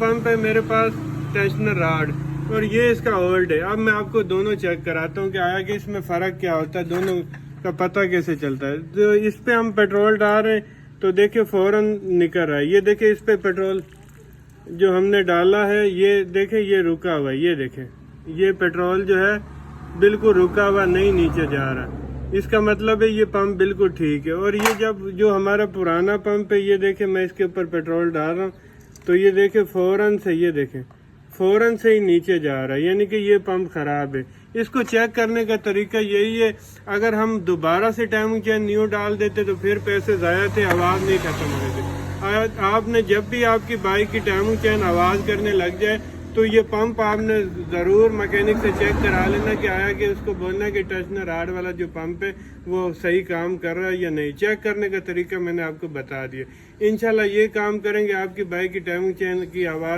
Pump ہے میرے پاس ٹینشنر rod اور یہ اس کا اولڈ ہے. اب میں آپ کو دونوں چیک کراتا ہوں کہ آیا کہ اس میں فرق کیا ہوتا ہے, دونوں کا پتہ کیسے چلتا ہے. تو اس پہ ہم پیٹرول ڈال رہے ہیں تو دیکھیں فوراً نکل رہا ہے. یہ دیکھیں اس پہ پیٹرول جو ہم نے ڈالا ہے, یہ دیکھیں یہ رکا ہوا ہے. یہ دیکھیں یہ پیٹرول جو ہے بالکل رکا ہوا, نہیں نیچے جا رہا. اس کا مطلب ہے یہ پمپ بالکل ٹھیک ہے. اور یہ جب جو ہمارا پرانا پمپ ہے, یہ دیکھیں میں اس کے اوپر پیٹرول ڈال رہا ہوں تو یہ دیکھیں فوراً سے, یہ دیکھیں فوراً سے ہی نیچے جا رہا ہے, یعنی کہ یہ پمپ خراب ہے. اس کو چیک کرنے کا طریقہ یہی ہے, اگر ہم دوبارہ سے ٹائمنگ چین نیو ڈال دیتے تو پھر پیسے ضائع تھے, آواز نہیں ختم ہوئے تھے. آپ نے جب بھی آپ کی بائک کی ٹائمنگ چین آواز کرنے لگ جائے تو یہ پمپ آپ نے ضرور میکینک سے چیک کرا لینا کہ آیا کہ اس کو بولنا کہ ٹچنر راڈ والا جو پمپ ہے وہ صحیح کام کر رہا ہے یا نہیں. چیک کرنے کا طریقہ میں نے آپ کو بتا دیا. انشاءاللہ یہ کام کریں گے, آپ کی بائک کی ٹائمنگ چین کی آواز